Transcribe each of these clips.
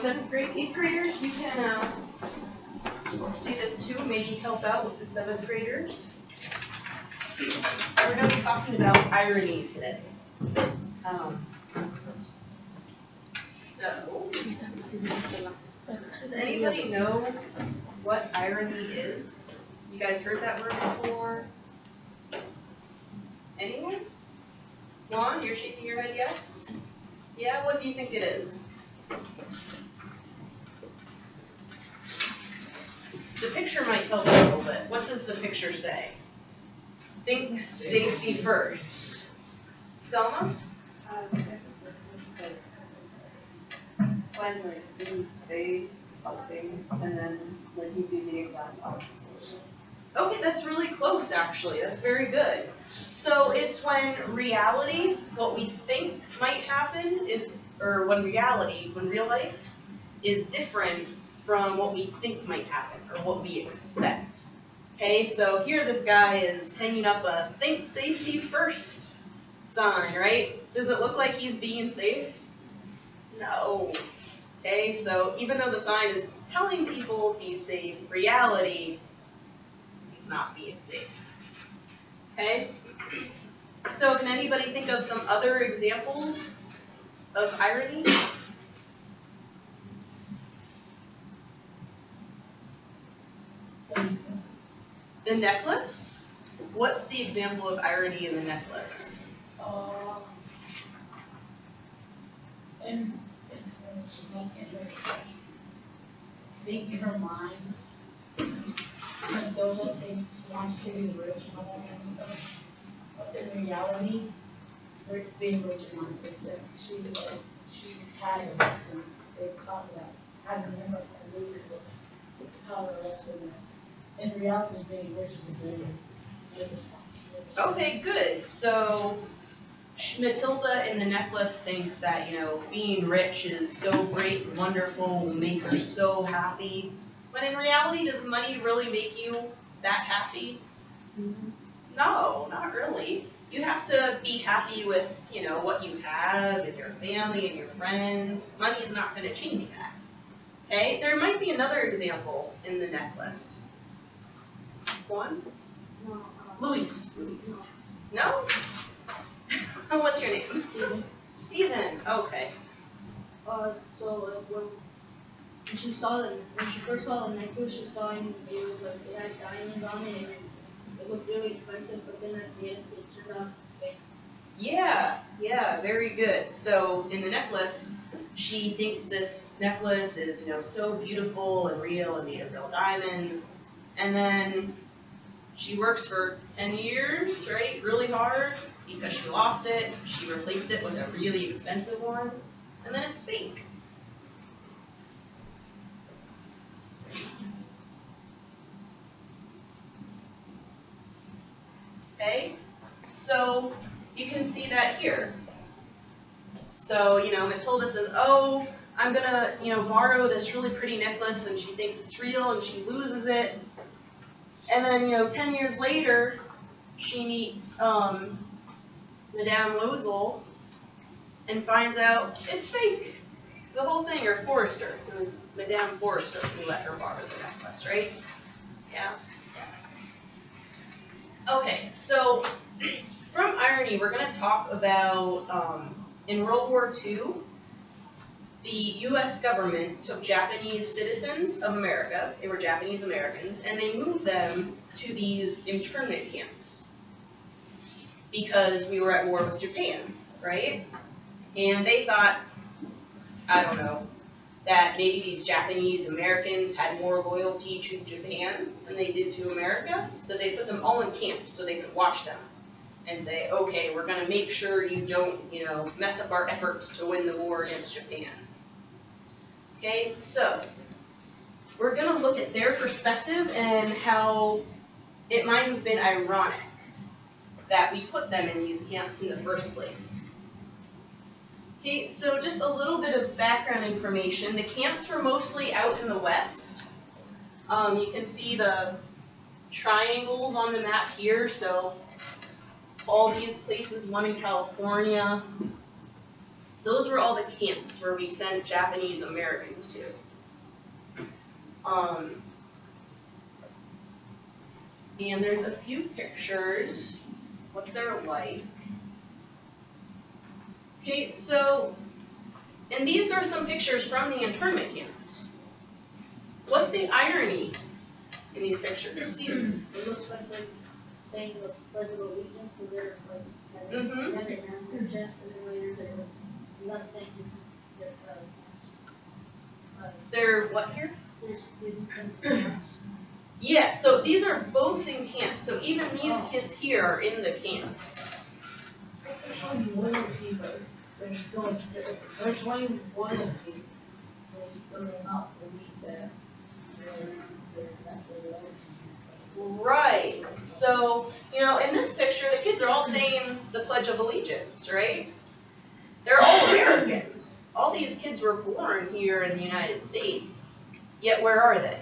7th grade, 8th graders, you can do this too, maybe help out with the 7th graders. We're going to be talking about irony today. So, does anybody know what irony is? You guys heard that word before? Anyone? Juan, you're shaking your head yes? Yeah, what do you think it is? The picture might help a little bit. What does the picture say? Think safety first. Selma? When you say something and then when you do the exact opposite. Okay, that's really close actually. That's very good. So it's when reality, what we think might happen is, or when real life is different from what we think might happen or what we expect. Okay, so here this guy is hanging up a think safety first sign, right? Does it look like he's being safe? No. Okay, so even though the sign is telling people be safe, reality, he's not being safe. Okay? So can anybody think of some other examples of irony? The necklace? What's the example of irony in the necklace? Think in her mind, and those are things wants to be rich and all that kind of stuff. But in reality, being rich and not rich, she had a lesson. They taught that. I remember I losing it. Taught her a lesson that in reality, being rich is a good responsibility. Okay, good. So Matilda in the necklace thinks that, being rich is so great and wonderful, will make her so happy. But in reality, does money really make you that happy? Mm-hmm. No, not really. You have to be happy with, what you have and your family and your friends. Money's not going to change that. Okay? There might be another example in the necklace. One? No. Luis. No? What's your name? Steven. Okay. So when she first saw the necklace, she saw it was like it had diamonds on it and it looked really expensive, but then at the end it turned out fake. Yeah, very good. So in the necklace, she thinks this necklace is, so beautiful and real and made of real diamonds. And then she works for 10 years, right? Really hard because she lost it. She replaced it with a really expensive one. And then it's fake. Okay? So you can see that here. So, Matilda says, oh, I'm going to, borrow this really pretty necklace, and she thinks it's real, and she loses it. And then, 10 years later, she meets Madame Loisel and finds out it's fake. The whole thing, or Forrester. It was Madame Forrester who let her borrow the necklace, right? Yeah. Okay, so from irony, we're going to talk about, in World War II, the U.S. government took Japanese citizens of America, they were Japanese Americans, and they moved them to these internment camps because we were at war with Japan, right? And they thought, I don't know, that maybe these Japanese Americans had more loyalty to Japan than they did to America, so they put them all in camps so they could watch them and say, okay, we're going to make sure you don't, mess up our efforts to win the war against Japan. Okay, so we're going to look at their perspective and how it might have been ironic that we put them in these camps in the first place. Okay, so just a little bit of background information. The camps were mostly out in the west. You can see the triangles on the map here. So, all these places, one in California, Those were all the camps where we sent Japanese Americans to. And there's a few pictures, what they're like. Okay, so, and these are some pictures from the internment camps. What's the irony in these pictures, Steve? It looks like they're saying the Pledge of Allegiance, so they're like having it down their chest, and then later they're not saying They're what here? they're students and Yeah, so these are both in camps. So even these kids here are in the camps. They're showing loyalty, but they're still, they're showing loyalty, they still do not believe that they're actually loyalty. Right. So, you know, in this picture, the kids are all saying the Pledge of Allegiance, right? They're all Americans. All these kids were born here in the United States. Yet where are they?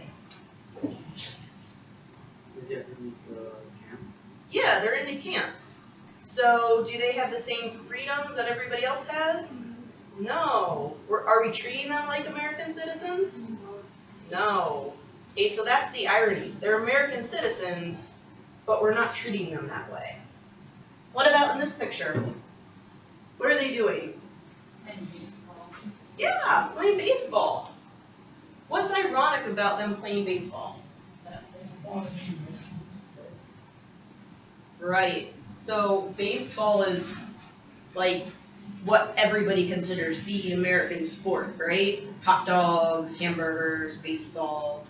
Yeah, they're in the camps. So, do they have the same freedoms that everybody else has? No. Are we treating them like American citizens? No. Okay, so that's the irony. They're American citizens, but we're not treating them that way. What about in this picture? What are they doing? And baseball. Yeah, playing baseball. What's ironic about them playing baseball? Baseball is emotions, but Right. So baseball is like what everybody considers the American sport, right? Hot dogs, hamburgers, baseball.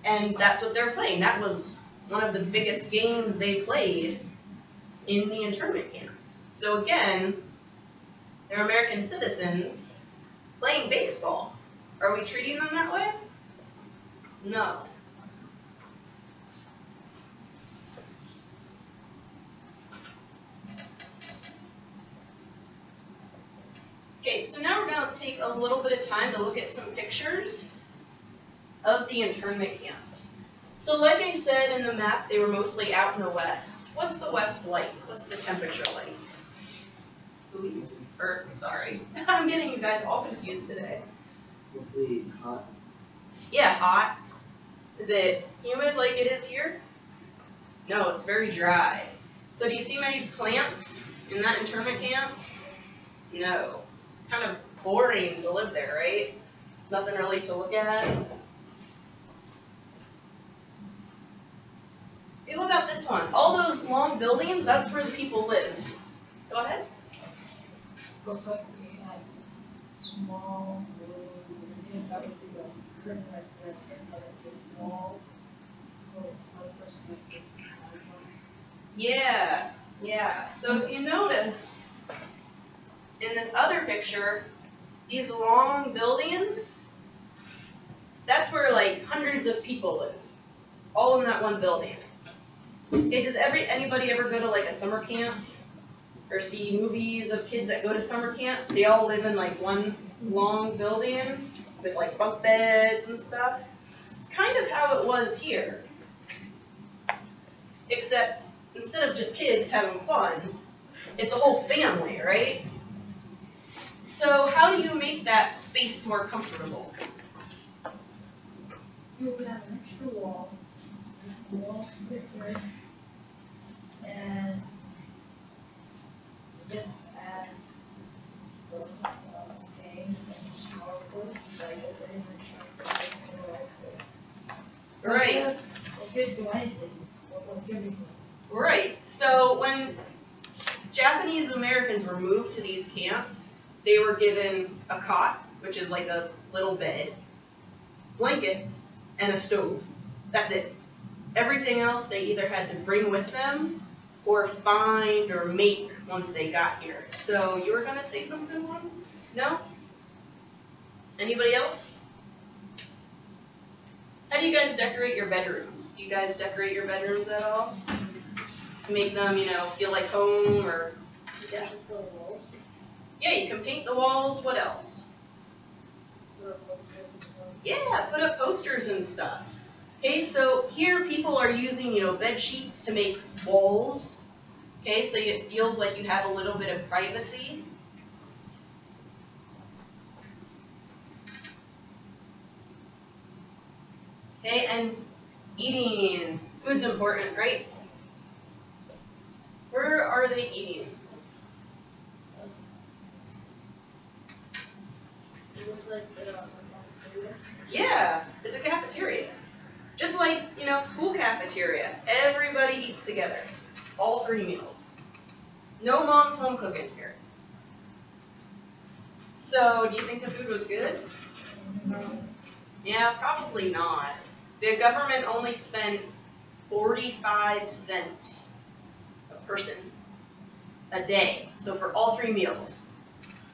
And that's what they're playing. That was one of the biggest games they played in the internment camps. So again, they're American citizens playing baseball. Are we treating them that way? No. Okay, so now we're going to take a little bit of time to look at some pictures of the internment camps. So like I said in the map, they were mostly out in the west. What's the west like? What's the temperature like? Please? Or, sorry. I'm getting you guys all confused today. Mostly hot. Yeah, hot. Is it humid like it is here? No, it's very dry. So do you see many plants in that internment camp? No. Kind of boring to live there, right? There's nothing really to look at. Hey, look at this one. All those long buildings, that's where the people lived. Go ahead. looks like we had small rooms, and this that would be the curtain right there, this that would be the wall. So one person might be inside one. Yeah, yeah. So if you notice, in this other picture, these long buildings, that's where like hundreds of people live, all in that one building. Okay, does anybody ever go to like a summer camp or see movies of kids that go to summer camp? They all live in like one long building with like bunk beds and stuff. It's kind of how it was here, except instead of just kids having fun, it's a whole family, right? So how do you make that space more comfortable? You would have an extra wall, the wall sticker, and just add the same shower curtains, but I guess they didn't shower curtains. So Right. What good do anything? What was given to them? Right, so when Japanese Americans were moved to these camps, they were given a cot, which is like a little bed, blankets, and a stove. That's it. Everything else they either had to bring with them or find or make once they got here. So you were going to say something, Juan? No? Anybody else? How do you guys decorate your bedrooms? Do you guys decorate your bedrooms at all? To make them, you know, feel like home or... Yeah. Yeah, you can paint the walls. What else? Yeah, put up posters and stuff. Okay, so here people are using, you know, bed sheets to make walls. Okay, so it feels like you have a little bit of privacy. and eating. Food's important, right? Where are they eating? It was like a cafeteria. Yeah, it's a cafeteria. Just like, school cafeteria. Everybody eats together. All 3 meals. No mom's home cooking here. So, do you think the food was good? Yeah, probably not. The government only spent 45 cents a person a day. So for all 3 meals,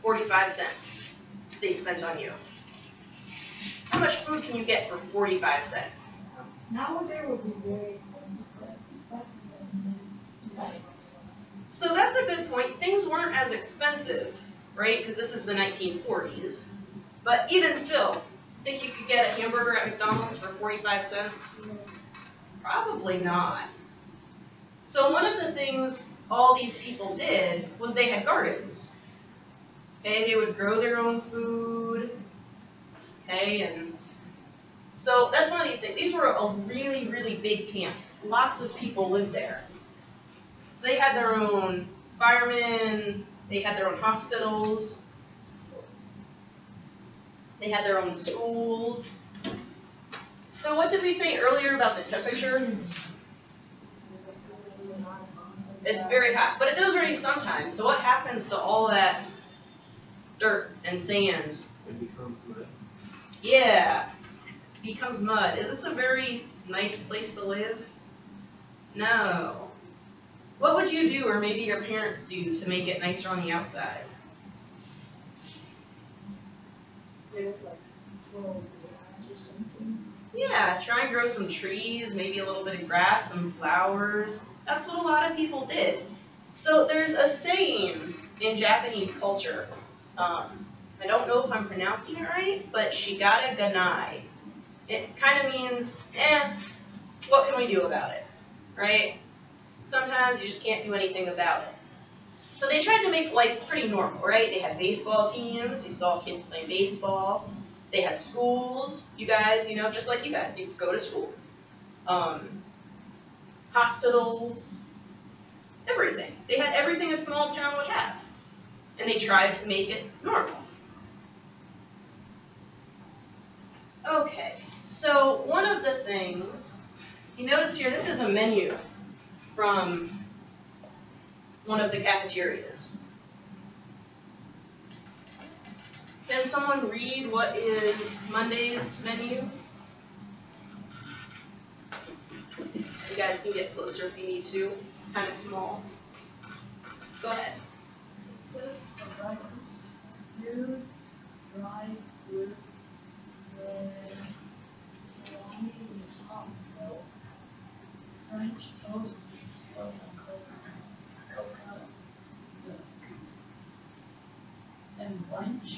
45 cents they spent on you. How much food can you get for 45 cents? Nowadays would be very expensive, but So that's a good point. Things weren't as expensive, right? Because this is the 1940s. But even still, think you could get a hamburger at McDonald's for 45 cents? Probably not. So one of the things all these people did was they had gardens. Okay, they would grow their own food. Okay, and so that's one of these things. These were a really, really big camps. Lots of people lived there. So they had their own firemen, they had their own hospitals, they had their own schools. So what did we say earlier about the temperature? It's very hot, but it does rain sometimes. So what happens to all that dirt and sand? It becomes mud. Yeah, becomes mud. Is this a very nice place to live? No. What would you do, or maybe your parents do, to make it nicer on the outside? they would like grow grass or something. Yeah, try and grow some trees, maybe a little bit of grass, some flowers. That's what a lot of people did. So there's a saying in Japanese culture. I don't know if I'm pronouncing it right, but shigata ganai. It kind of means, what can we do about it, right? Sometimes you just can't do anything about it. So they tried to make life pretty normal, right? They had baseball teams. You saw kids play baseball. They had schools. You guys, just like you guys, you go to school. Hospitals, everything. They had everything a small town would have. And they tried to make it normal. Okay, so one of the things, you notice here, this is a menu from one of the cafeterias. Can someone read what is Monday's menu? You guys can get closer if you need to. It's kind of small. Go ahead. It says for breakfast, stew, dry fruit, with salami with hot milk, French toast with spelled coconut milk. And lunch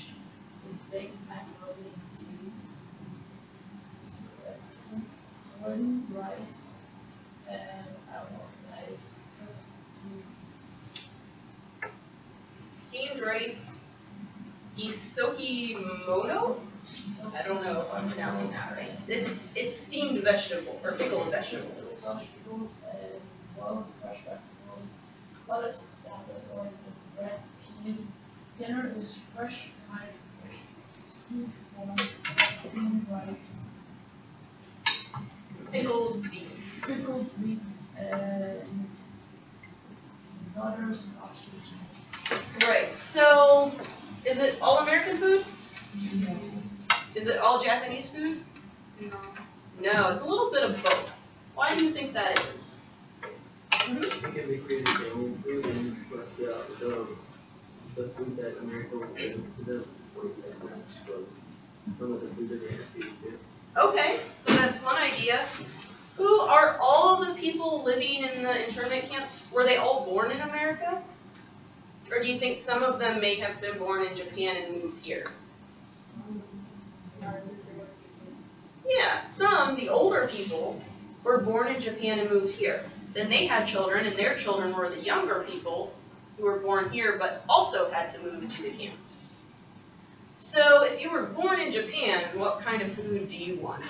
is baked macaroni and cheese, slim rice, and I don't know, rice, just Steamed rice, isokimono? I don't know if I'm pronouncing that right. It's steamed vegetable, or pickled vegetables. vegetables and boiled fresh vegetables, lettuce, salad, or bread, tea. Dinner is fresh fried fish, stewed corn, steamed rice, Pickled beets. pickled beets, and butterscotch and spice. Right, so is it all American food? Is it all Japanese food? No. No, it's a little bit of both. Why do you think that is? I think they created their own food and left the food that America was giving to them for 45 cents was some of the food that they had to eat too. Okay, so that's one idea. Who are all of the people living in the internment camps, were they all born in America? Or do you think some of them may have been born in Japan and moved here? Yeah, some, the older people, were born in Japan and moved here. Then they had children, and their children were the younger people who were born here but also had to move to the camps. So if you were born in Japan, what kind of food do you want?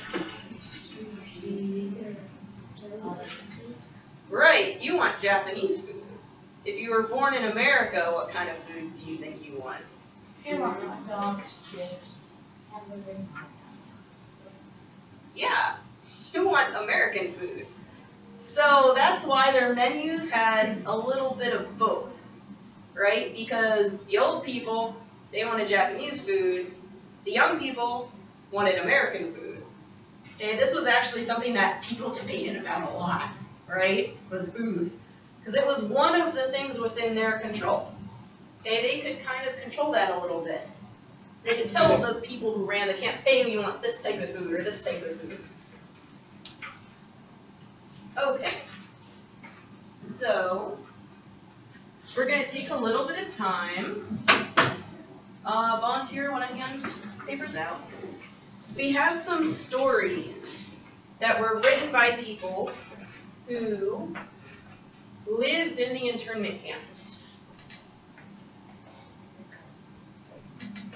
Right, you want Japanese food. If you were born in America, what kind of food do you think you want? Here are hot dogs, chips, hamburgers, Yeah, you want American food. So that's why their menus had a little bit of both, right? Because the old people, they wanted Japanese food. The young people wanted American food. Okay, this was actually something that people debated about a lot, right? Was food. Because it was one of the things within their control. Okay, they could kind of control that a little bit. They could tell the people who ran the camps, hey, we want this type of food or this type of food. Okay, so we're going to take a little bit of time. Volunteer, want to hand papers out? We have some stories that were written by people who lived in the internment camps.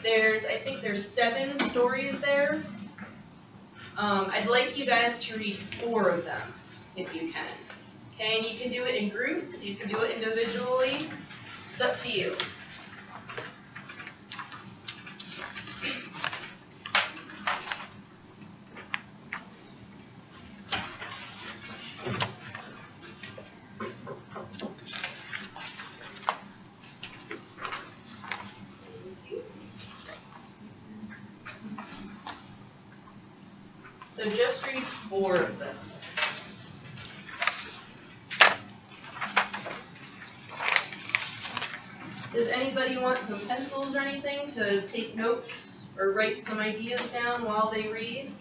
I think there's 7 stories there. I'd like you guys to read 4 of them, if you can. Okay, and you can do it in groups, you can do it individually. It's up to you. So just read 4 of them. Does anybody want some pencils or anything to take notes or write some ideas down while they read?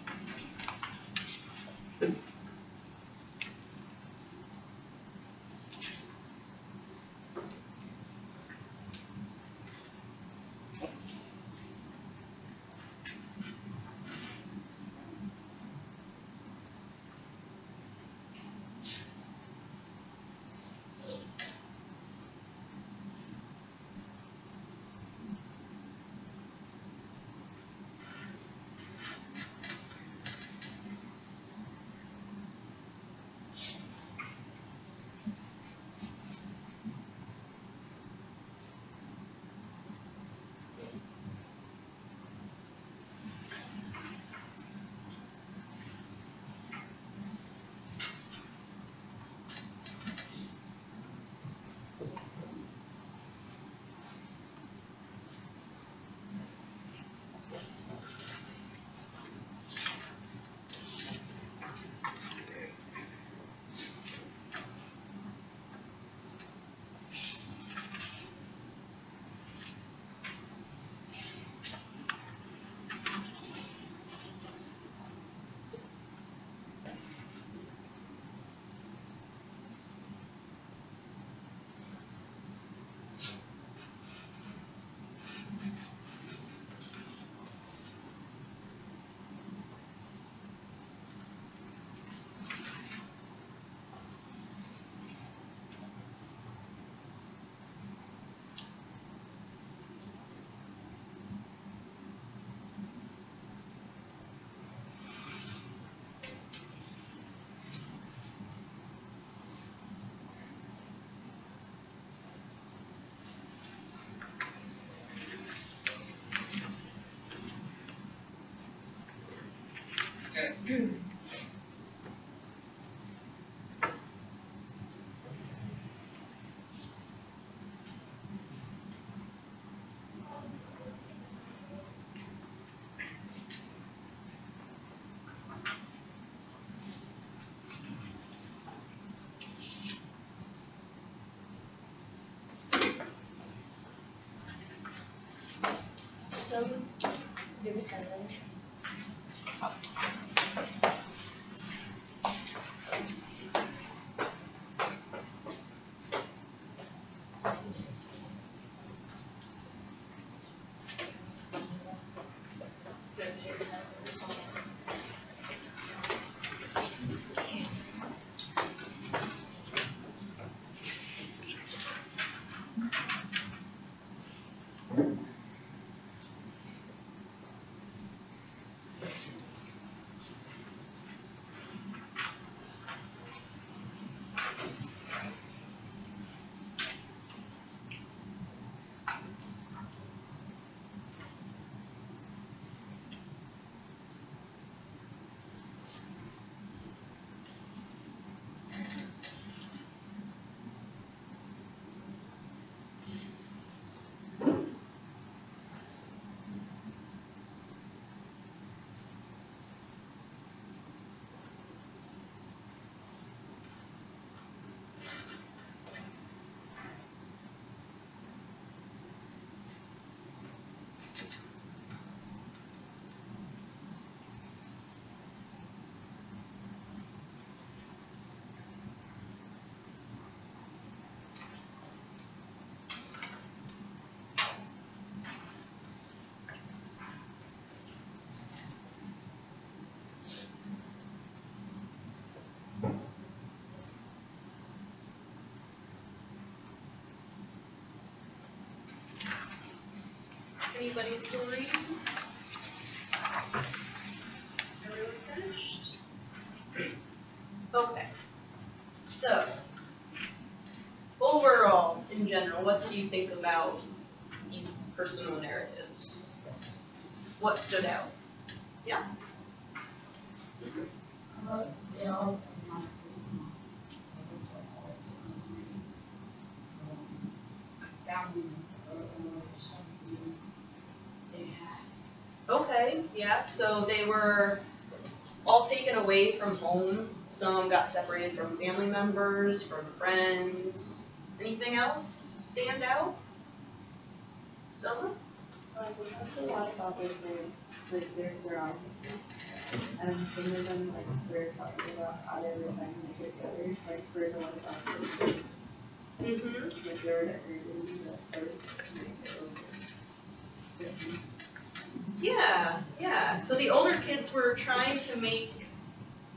give it 10 minutes. Anybody's story? Everyone finished? Okay. So, overall, in general, what did you think about these personal narratives? What stood out? Yeah? They all family or something they had. Okay, yeah, so they were all taken away from home. Some got separated from family members, from friends. Anything else stand out? Selma? We talked a lot about their surroundings, and some of them were talking about how they were trying to get together, for the one about the kids. Mm-hmm. They were decorating the first night of Christmas. Yeah. So the older kids were trying to make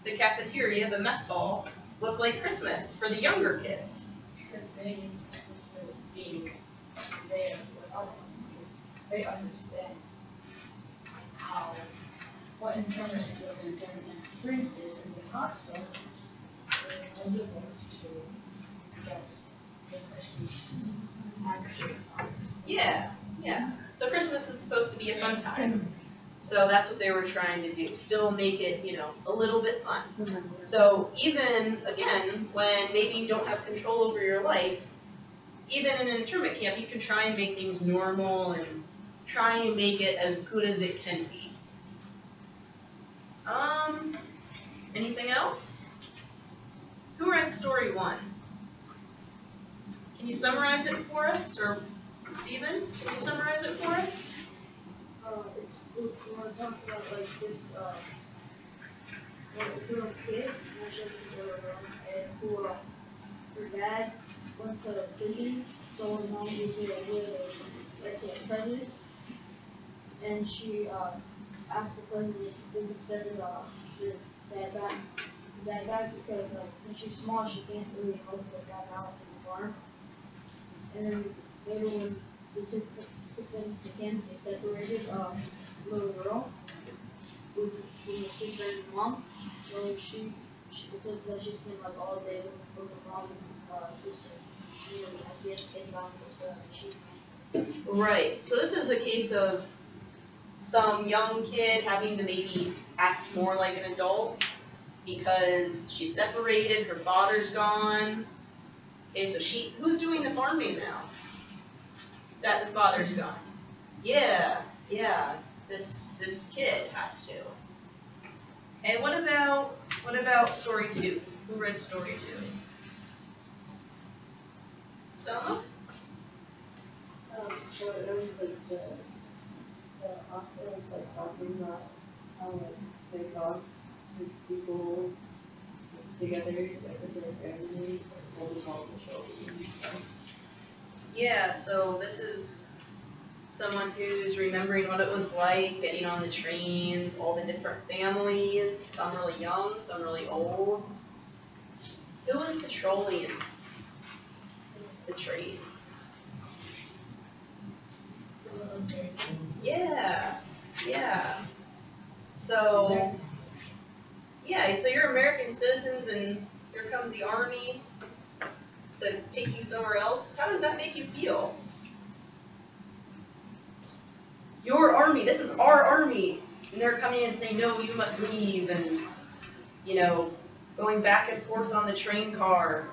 the cafeteria, the mess hall, look like Christmas for the younger kids. Because they see there with other people. They understand how, what in terms of their experiences in the hospital, they want us to, I guess, the Christmas actually times. Yeah. So Christmas is supposed to be a fun time. So that's what they were trying to do. Still make it, a little bit fun. So even, again, when maybe you don't have control over your life, even in an internment camp, you can try and make things normal and try and make it as good as it can be. Anything else? Who read story 1? Can you summarize it for us? Or Stephen, can you summarize it for us? We want to talk about this, little kid, and who, her dad went to prison, so her mom usually to the president, and she, asked the president if he could send the dad back because, when she's small, she can't really help her dad out in the farm. And then later when they took them to camp, they separated, little girl with the sister and mom. So she said that she spent all day with the mom and sister. At the end came down with she. Right. So this is a case of some young kid having to maybe act more like an adult because she's separated, her father's gone. Okay, so who's doing the farming now? That the father's gone. Yeah. This kid has to. And what about story 2? Who read story 2? Selma? So it was the author was talking about how they saw people together with their families, holding all the children and stuff. Yeah, so this is someone who's remembering what it was like getting on the trains, all the different families, some really young, some really old. Who was patrolling the train? Yeah. So you're American citizens and here comes the army to take you somewhere else. How does that make you feel? Your army, this is our army. And they're coming in and saying, no, you must leave, and, going back and forth on the train car,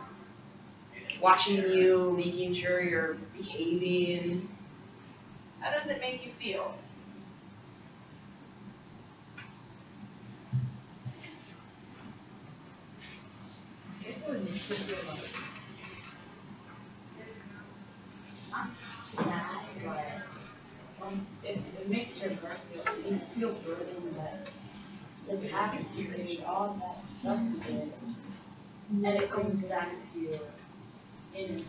watching you, making sure you're behaving. How does it make you feel? It's what makes you feel like, not sad, but it makes your heart feel burdened that the tax you paid, all that stuff you did, and it comes back to you in.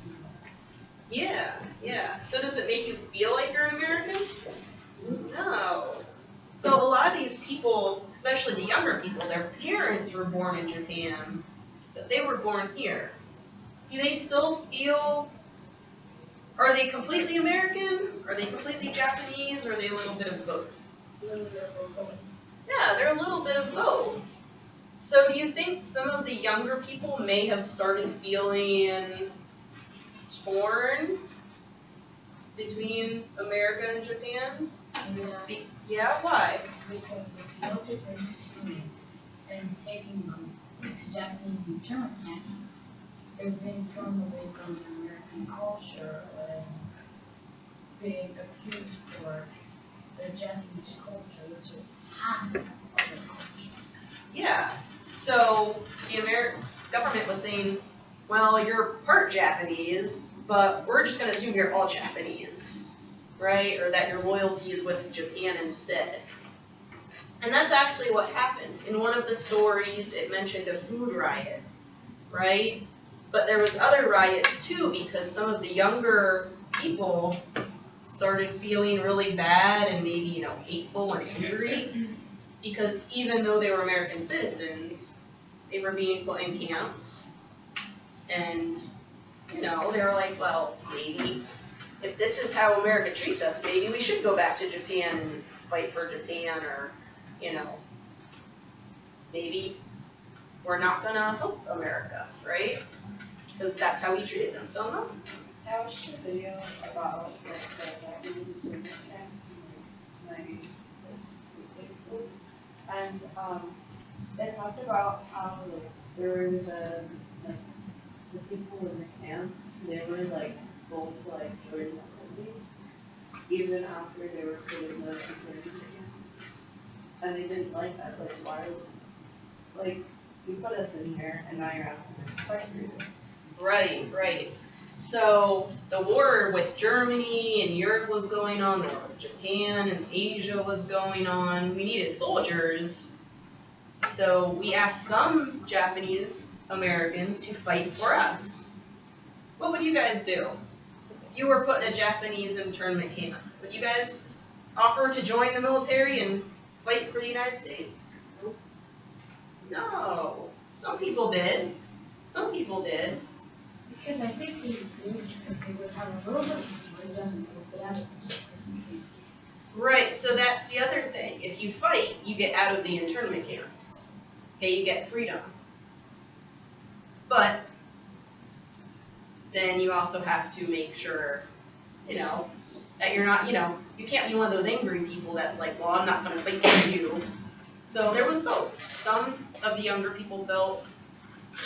Yeah. So does it make you feel like you're an American? No. So a lot of these people, especially the younger people, their parents were born in Japan, but they were born here. Do they still feel, are they completely American? Are they completely Japanese, or are they a little bit of both? little bit of both. Yeah, they're a little bit of both. So do you think some of the younger people may have started feeling torn between America and Japan? Yeah, why? Because if you look at their history and taking them to Japanese internment camps, they've been thrown away from the American culture and being accused for the Japanese culture, which is half of their culture. Yeah, so the American government was saying, well, you're part Japanese, but we're just going to assume you're all Japanese, right? Or that your loyalty is with Japan instead. And that's actually what happened. In one of the stories, it mentioned a food riot, right? But there was other riots too, because some of the younger people started feeling really bad and maybe, hateful and angry, because even though they were American citizens, they were being put in camps, and, they were like, well, maybe if this is how America treats us, maybe we should go back to Japan and fight for Japan, or, maybe we're not gonna help America, right? Because that's how we treated them, so no. I watched a video about like the Japanese internment camps in like Facebook, and they talked about how like there was like the people in the camp, they were like told to like join the army even after they were put in the internment camps, and they didn't like that. Like, why? It's like you put us in here and now you're asking us to fight for you. Right. So the war with Germany and Europe was going on, the war with Japan and Asia was going on. We needed soldiers. So we asked some Japanese Americans to fight for us. What would you guys do? If you were put in a Japanese internment camp, would you guys offer to join the military and fight for the United States? No. Some people did. Because I think they would, because they would have a little bit of freedom and get out of it. Right, so that's the other thing. If you fight, you get out of the internment camps. Okay, you get freedom. But then you also have to make sure, that you're not, you can't be one of those angry people that's like, well, I'm not going to fight for you. So there was both. Some of the younger people felt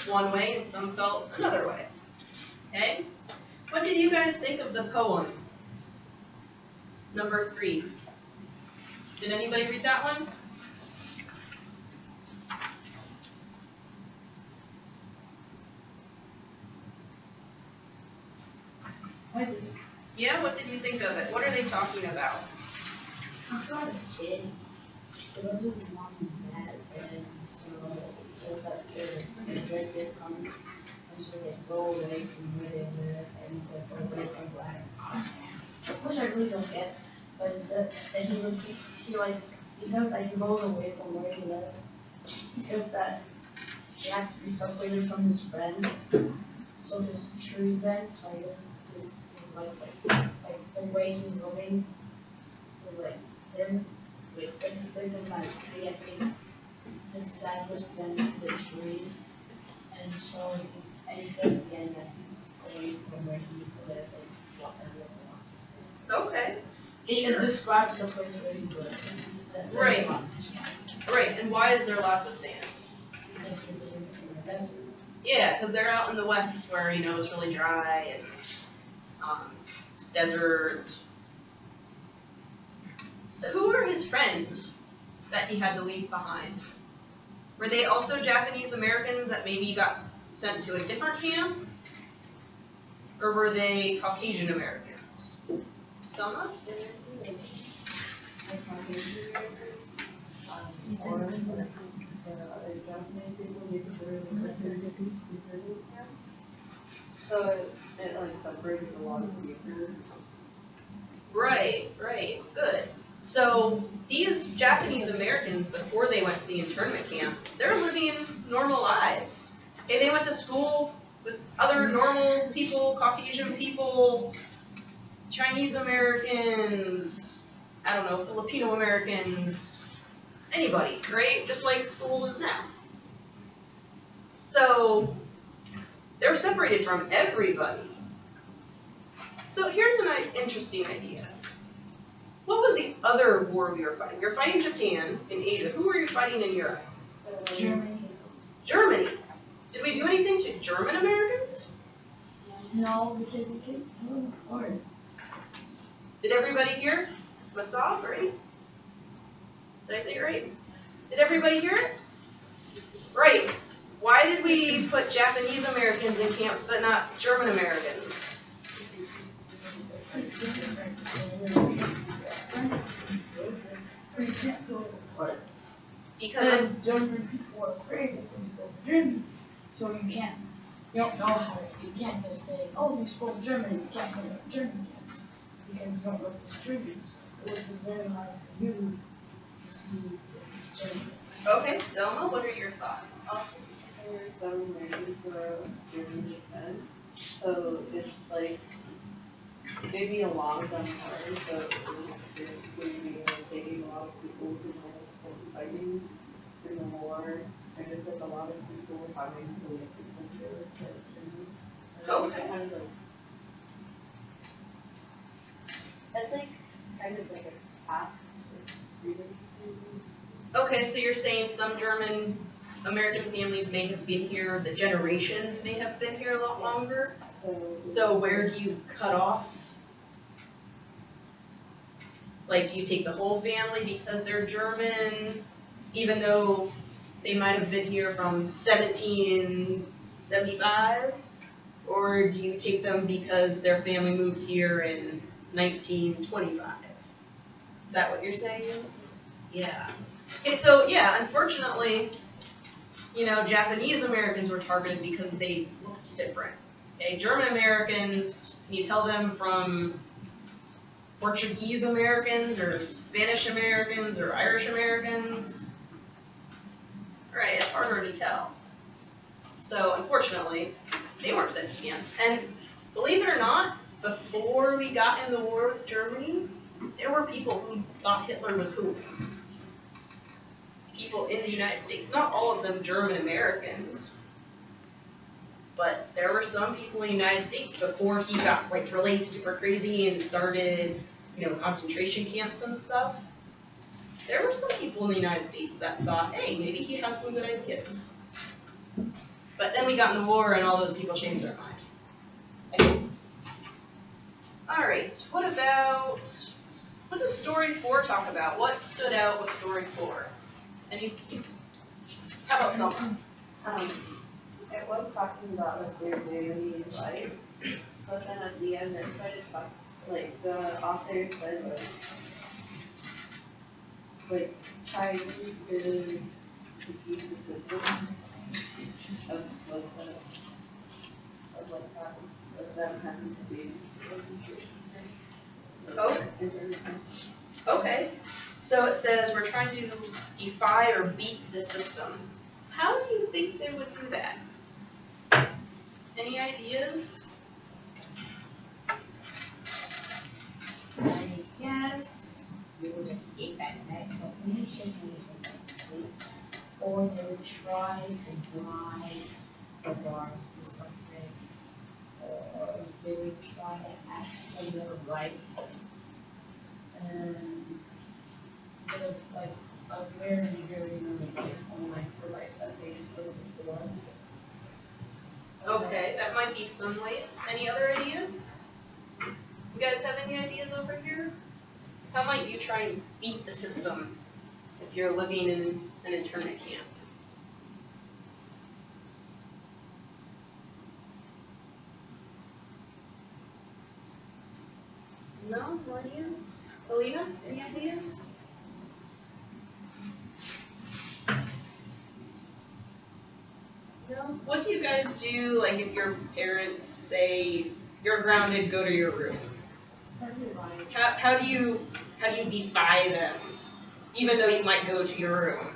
one way and some felt another way. Okay? What did you guys think of the poem? Number 3. Did anybody read that one? I did. Yeah, what did you think of it? What are they talking about? I saw the kid. It was with his mom and dad, and so it said that the director comes and so they go away from where they live and so it's away from black ops. Which I really don't get, but it said that he says that he goes away from where he lives. He says that he has to be separated from his friends, so his true event, so I guess his like the way he's living with like him with him as tree, I think his sadness bends the tree, and so he says again that he's away from where he used to live and what everyone wants to say. Okay. It describes the place where he lived. Right. Right, and why is there lots of sand? Because he lived in the desert. Yeah, because they're out in the west where, it's really dry and it's desert. So who were his friends that he had to leave behind? Were they also Japanese Americans that maybe got sent to a different camp? Or were they Caucasian Americans? Selma? Or the Japanese people because they were in the internment camps. So it like separated a lot of people. Right, good. So these Japanese Americans, before they went to the internment camp, they're living normal lives. Okay, they went to school with other normal people, Caucasian people, Chinese Americans, I don't know, Filipino Americans, anybody, right? Just like school is now. So they're separated from everybody. So here's an interesting idea. What was the other war we were fighting? We were fighting Japan in Asia. Who were you fighting in Europe? Germany. Germany. Did we do anything to German Americans? No, because you can't tell them apart. Did everybody hear? Masov, right? Did I say it right? Did everybody hear it? Right. Why did we put Japanese Americans in camps but not German Americans? So you can't tell them apart. Because The German people are afraid that they spoke German, so you don't know how you can't just say, oh, you spoke German, you can't put it on German camps, because you don't know the Germans. It would be very hard for you to see if it's German. okay, Selma, what are your thoughts? Also, because there were some Americans who are of German descent, so it's like maybe a lot of them are, so basically we were taking a lot of people who were fighting in the war, and it's like a lot of people having to like consider Okay. kind of like that's like kind of like a path to freedom. Okay, so you're saying some German American families may have been here, the generations may have been here a lot longer? So where do you cut off? Like, do you take the whole family because they're German, even though they might have been here from 1775? Or do you take them because their family moved here in 1925? Is that what you're saying? Yeah. Okay, so yeah, unfortunately, Japanese Americans were targeted because they looked different. Okay, German Americans, can you tell them from Portuguese Americans or Spanish Americans or Irish Americans? Right, it's harder to tell. So unfortunately, they weren't sent to camps. And believe it or not, before we got in the war with Germany, there were people who thought Hitler was cool. People in the United States, not all of them German Americans, but there were some people in the United States before he got like really super crazy and started, concentration camps and stuff. There were some people in the United States that thought, hey, maybe he has some good ideas. But then we got in the war and all those people changed their mind. Okay. All right, what does story 4 talk about? What stood out with story 4? How about someone? It was talking about like their daily life, but then at the end it started talking, like the author said like trying to defeat the system of them having to be Okay. So it says we're trying to defy or beat the system. How do you think they would do that? Any ideas? I guess you would escape at night, but many Japanese would not escape. Or they would try to bribe the bars or something. Or they would try to ask for their rights. And kind of like a very, very limited on like the life that they lived before. Okay, that might be some ways. Any other ideas? You guys have any ideas over here? How might you try and beat the system if you're living in an internment camp? No? No ideas? Alina, any ideas? No? What do you guys do, like, if your parents say, you're grounded, go to your room? How do you defy them, even though you might go to your room?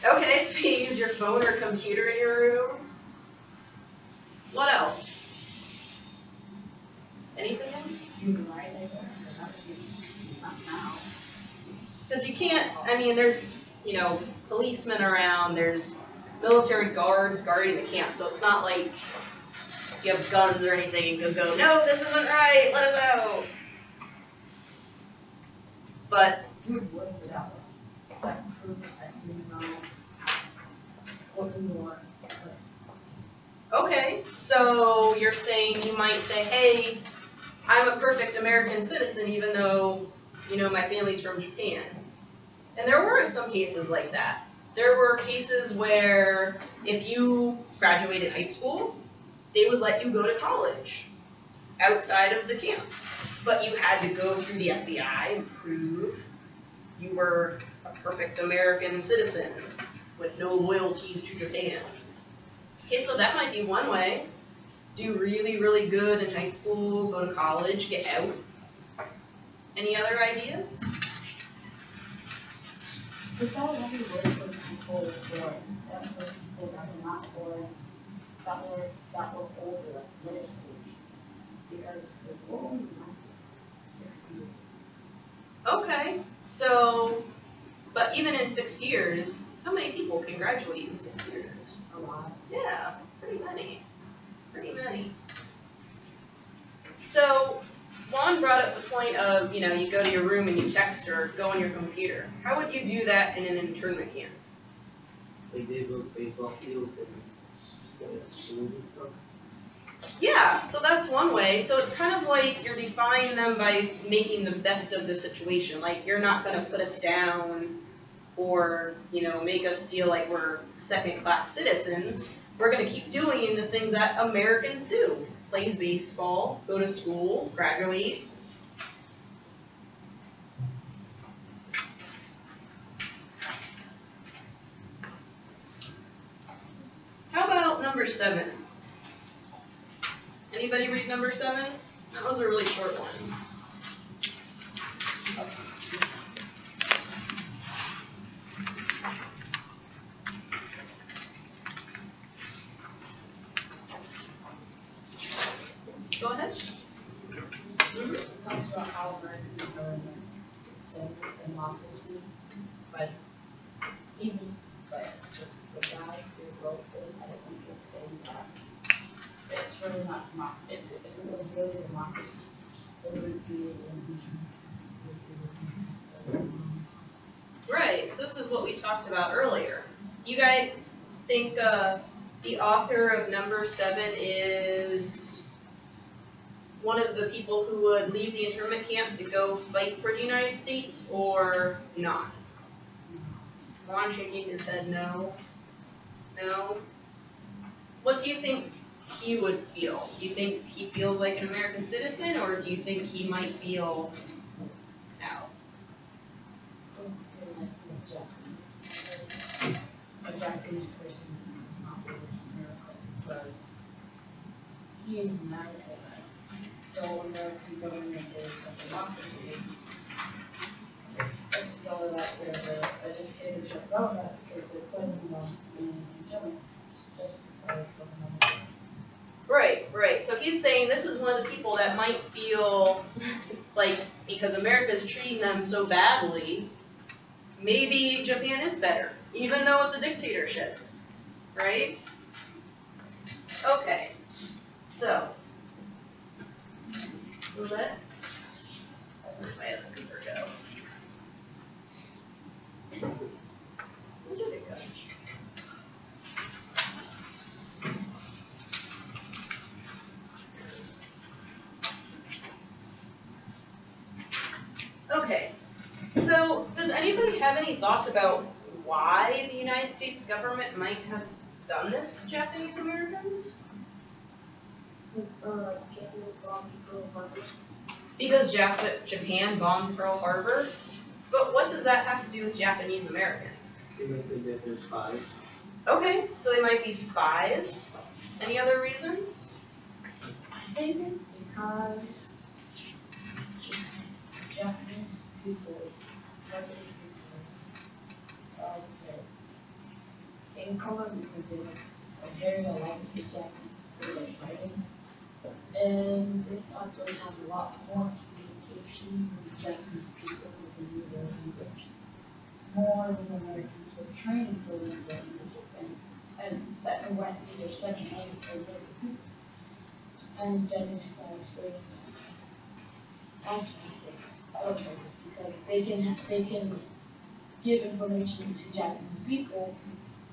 Okay, so you use your phone or computer in your room. What else? Anything else? You're right, I guess, but not now. Because you can't, I mean, there's, policemen around, there's military guards guarding the camp, so it's not like you have guns or anything and can go, no, this isn't right, let us out. But, You would work it out. That proves that you know what you want. okay, so you're saying, you might say, hey, I'm a perfect American citizen even though, my family's from Japan. And there were some cases like that. There were cases where if you graduated high school, they would let you go to college outside of the camp. But you had to go through the FBI and prove you were a perfect American citizen with no loyalties to Japan. Okay, so that might be one way. Do really, really good in high school, go to college, get out. Any other ideas? But that only works for people that were not born, that were older, like middle age. Because the war only lasted 60 years. Okay, so, but even in 6 years, how many people can graduate in 6 years? A lot. Yeah, pretty many. Pretty many. So, Juan brought up the point of, you go to your room and you text or go on your computer. How would you do that in an internment camp? Like they build baseball fields and schools and stuff. Yeah, so that's one way. So it's kind of like you're defying them by making the best of the situation. Like you're not going to put us down or, make us feel like we're second-class citizens. We're going to keep doing the things that Americans do. Plays baseball, go to school, graduate. How about number 7? Anybody read number 7? That was a really short one. Go ahead. It talks about how American government sends democracy, but the guy who wrote it, I think is saying that it's really not if it was really democracy, it would be Right, so this is what we talked about earlier. You guys think the author of number 7 is one of the people who would leave the internment camp to go fight for the United States, or not? Juan shaking his head no. No? What do you think he would feel? Do you think he feels like an American citizen, or do you think he might feel out? a Japanese person is not really American because he is American. Though American government is a democracy, it's still that they're a dictatorship government because they're putting them in jail just because of another. Right. So he's saying this is one of the people that might feel like because America's treating them so badly, maybe Japan is better, even though it's a dictatorship. Right? Okay. So, let's, where'd my other paper go? Where did it go? Okay, so does anybody have any thoughts about why the United States government might have done this to Japanese Americans? Japanese bombed Pearl Harbor. Because Japan bombed Pearl Harbor? But what does that have to do with Japanese Americans? They might think that they're spies. Okay, so they might be spies. Any other reasons? I think it's because Japanese people, in common because they are very alike with Japanese people like fighting. And they also have lot more communication with Japanese people who can read their language. More than Americans were trained to learn their languages and that went to their second language for their people. And getting that experience ultimately, because they can give information to Japanese people,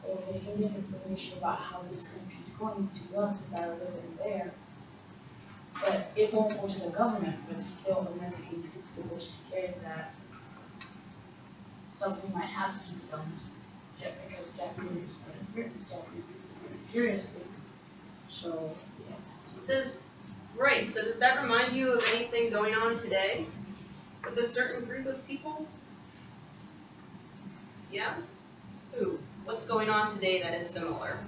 or they can give information about how this country is going to us that are living there. But it won't go to the government, but still American people were scared that something might happen to them just because Japanese people are curiously. So, yeah. So does that remind you of anything going on today with a certain group of people? Yeah? Who? What's going on today that is similar?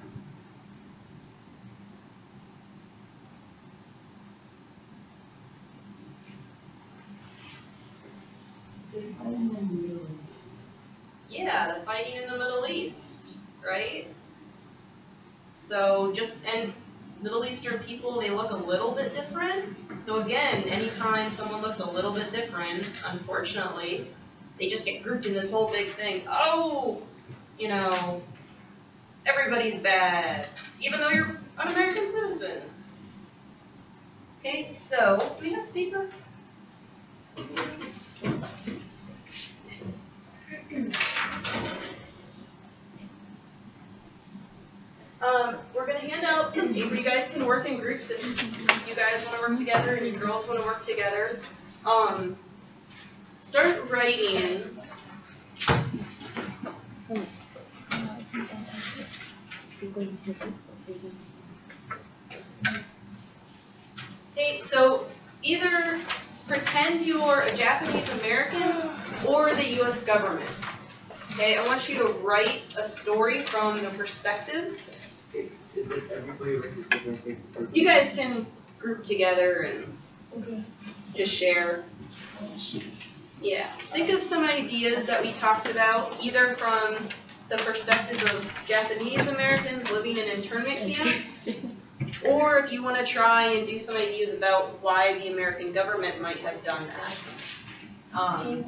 They're fighting in the Middle East. Yeah, the fighting in the Middle East, right? So and Middle Eastern people, they look a little bit different. So again, anytime someone looks a little bit different, unfortunately, they just get grouped in this whole big thing. Oh, everybody's bad, even though you're an American citizen. Okay, so, do we have paper? We're going to hand out some paper. You guys can work in groups if you guys want to work together and you girls want to work together. Start writing. Okay, so either pretend you're a Japanese American or the U.S. government. Okay, I want you to write a story from the perspective. Is this everybody writes a different paper? You guys can group together and just share. Yeah, think of some ideas that we talked about, either from the perspective of Japanese Americans living in internment camps, or if you want to try and do some ideas about why the American government might have done that.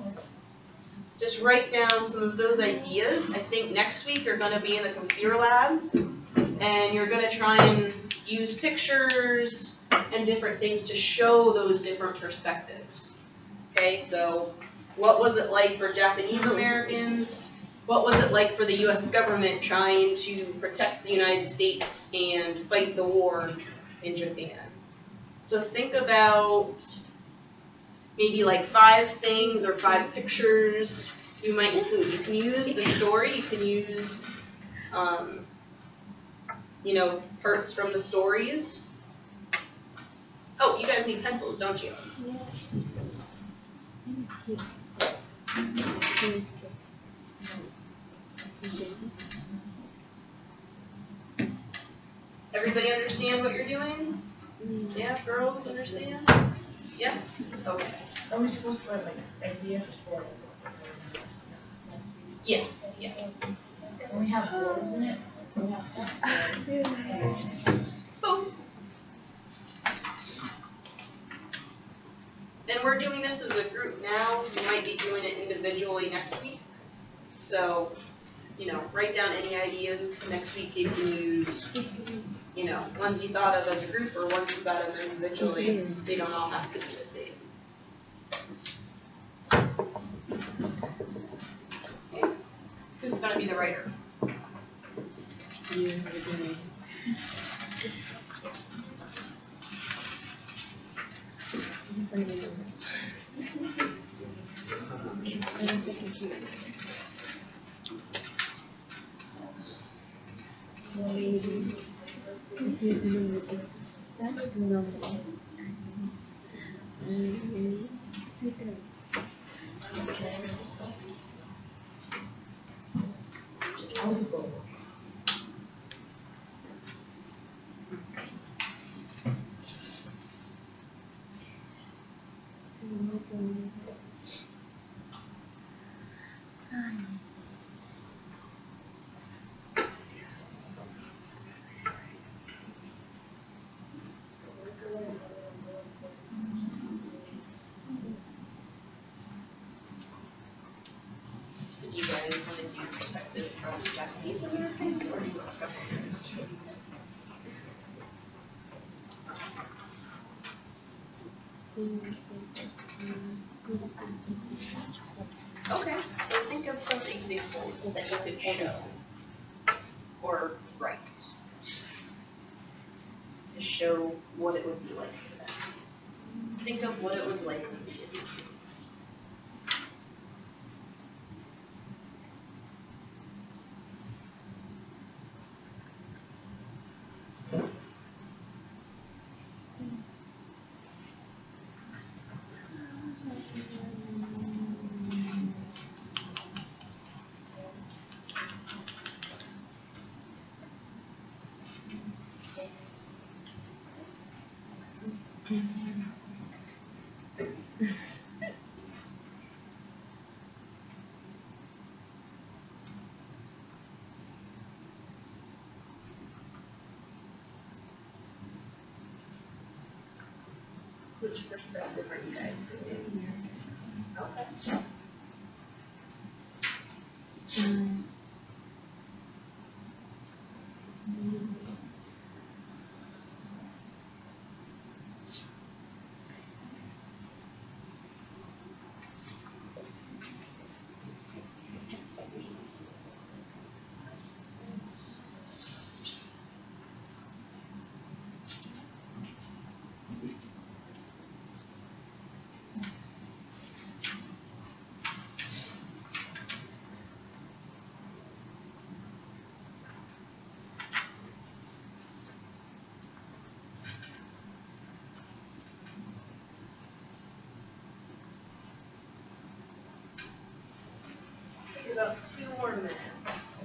Just write down some of those ideas. I think next week you're going to be in the computer lab, and you're going to try and use pictures and different things to show those different perspectives. Okay, so what was it like for Japanese Americans? What was it like for the U.S. government trying to protect the United States and fight the war in Japan? So think about maybe like 5 things or 5 pictures you might include. You can use the story, you can use, parts from the stories. Oh, you guys need pencils, don't you? Everybody understand what you're doing? Yeah, girls understand? Yes? Okay. Are we supposed to write like ideas for? Yeah. Can we have words in it? Can we have text? Both. And we're doing this as a group now. You might be doing it individually next week. So, write down any ideas. Next week you can use, ones you thought of as a group or ones you thought of individually. They don't all have to be the same. Okay. Who's going to be the writer? guys want to do perspective from Japanese Americans or US government? Okay, so think of some examples that you could show or write to show what it would be like for them. Think of what it was like when we did things. Which perspective are you guys doing? Okay. About 2 more minutes.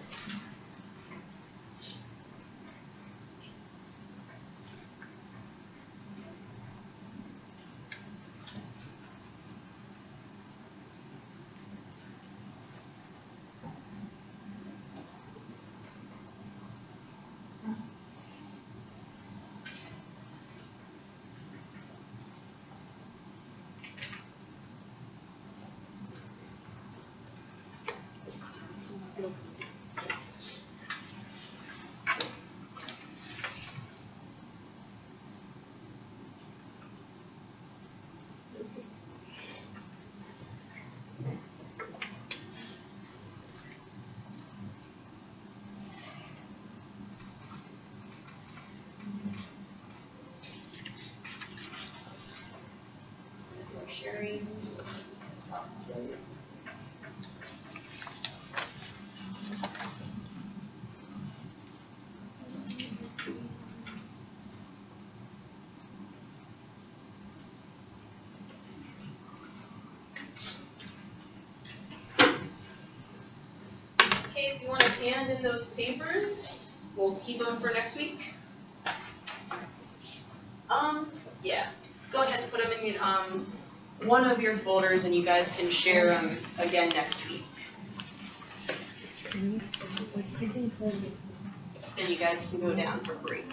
So sharing thoughts, right? Okay, if you want to hand in those papers, we'll keep them for next week. Yeah, go ahead and put them in one of your folders and you guys can share them again next week. Then you guys can go down for break.